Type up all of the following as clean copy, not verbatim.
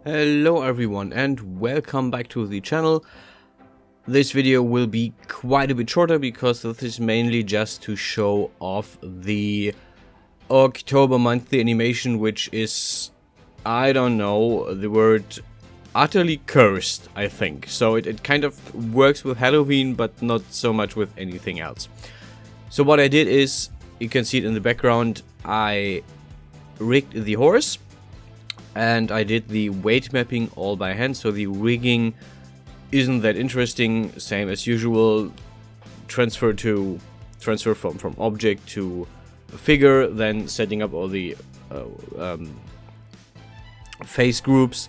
Hello everyone and welcome back to the channel. This video will be quite a bit shorter because this is mainly just to show off the October monthly animation, which is, I don't know, the word utterly cursed, I think. So it kind of works with Halloween but not so much with anything else. So what I did is, you can see it in the background, I rigged the horse. And I did the weight mapping all by hand, so the rigging isn't that interesting, same as usual. Transfer from object to figure, then setting up all the face groups,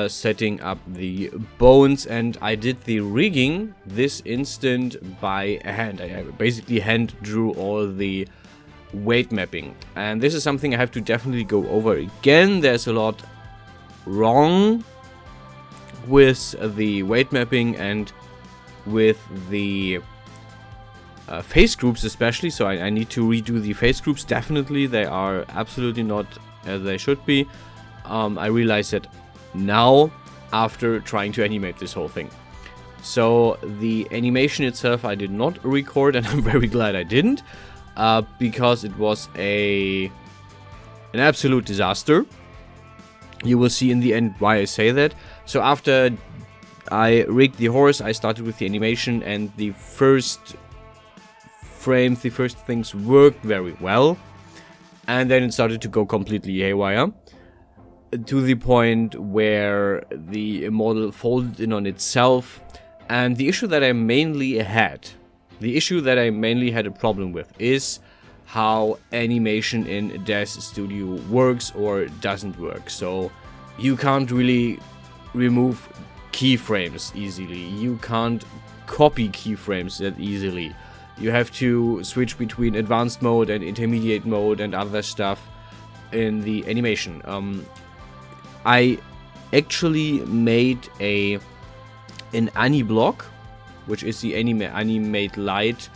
setting up the bones, and I did the rigging this instant by hand. I basically hand drew all the weight mapping, and this is something I have to definitely go over again. There's a lot wrong with the weight mapping and with the face groups especially, so I need to redo the face groups. Definitely, they are absolutely not as they should be. I realize that now after trying to animate this whole thing. So the animation itself I did not record, and I'm very glad I didn't. Because it was an absolute disaster. You will see in the end why I say that. So after I rigged the horse, I started with the animation, and the first frames, the first things worked very well. And then it started to go completely haywire, to the point where the model folded in on itself. And the issue that I mainly had a problem with is how animation in DAZ Studio works or doesn't work. So you can't really remove keyframes easily. You can't copy keyframes that easily. You have to switch between advanced mode and intermediate mode and other stuff in the animation. I actually made an Aniblock, which is the Animate Lite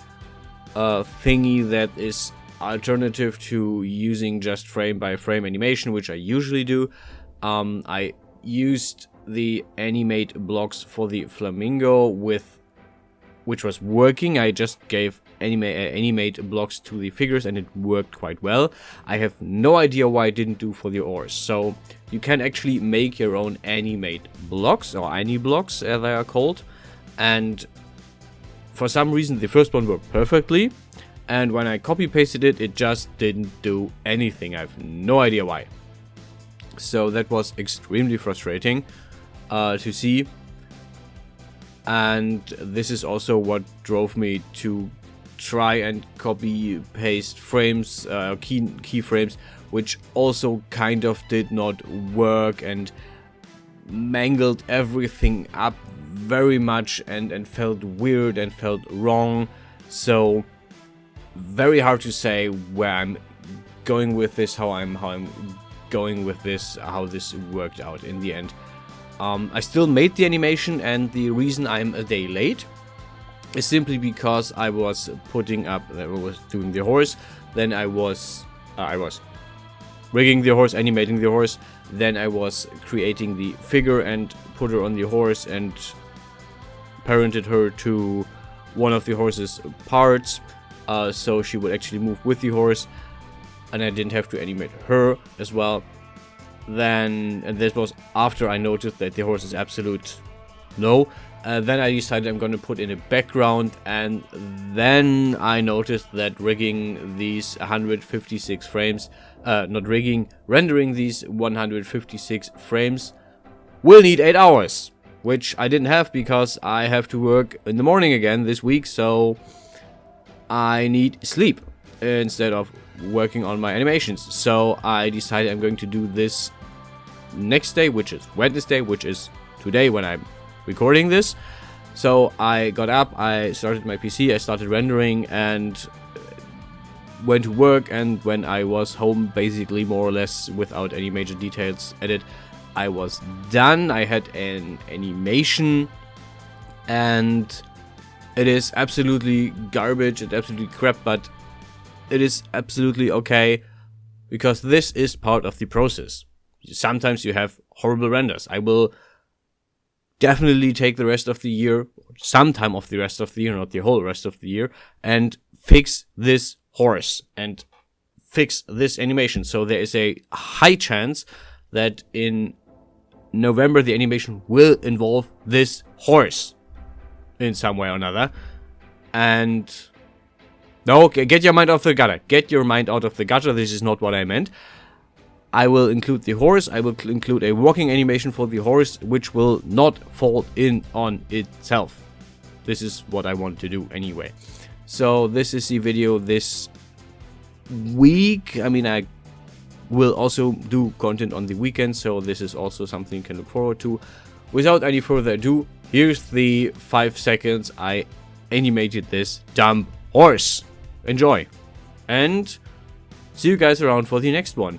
thingy that is alternative to using just frame by frame animation, which I usually do. I used the Animate blocks for the Flamingo, which was working. I just gave Animate blocks to the figures and it worked quite well. I have no idea why I didn't do for the oars. So you can actually make your own Animate blocks, or Ani-blocks as they are called. And for some reason the first one worked perfectly, and when I copy pasted it, it just didn't do anything. I have no idea why. So that was extremely frustrating to see, and this is also what drove me to try and copy paste frames, keyframes, which also kind of did not work and mangled everything up very much and felt weird and felt wrong. So very hard to say where I'm going with this, how I'm going with this, how this worked out in the end. I still made the animation, and the reason I'm a day late is simply because I was doing the horse, then I was rigging the horse, animating the horse, then I was creating the figure and put her on the horse and parented her to one of the horse's parts, so she would actually move with the horse, and I didn't have to animate her as well. And this was after I noticed that the horse is absolute no. Then I decided I'm going to put in a background, and then I noticed that rigging these 156 frames, rendering these 156 frames will need 8 hours, which I didn't have because I have to work in the morning again this week, so I need sleep instead of working on my animations. So I decided I'm going to do this next day, which is Wednesday, which is today when I'm recording this. So I got up, I started my PC, I started rendering and went to work, and when I was home, basically more or less without any major details added, I was done. I had an animation, and it is absolutely garbage, it's absolutely crap, but it is absolutely okay because this is part of the process. sometimes you have horrible renders. I will definitely take the rest of the year, sometime of the rest of the year, not the whole rest of the year, and fix this horse and fix this animation. So there is a high chance that in November the animation will involve this horse in some way or another. And no, get your mind out of the gutter. Get your mind out of the gutter. This is not what I meant. I will include the horse. I will include a walking animation for the horse, which will not fall in on itself. This is what I want to do anyway. So this is the video this week. I mean, I will also do content on the weekend, so this is also something you can look forward to. Without any further ado, here's the 5 seconds I animated this dumb horse. Enjoy, and see you guys around for the next one.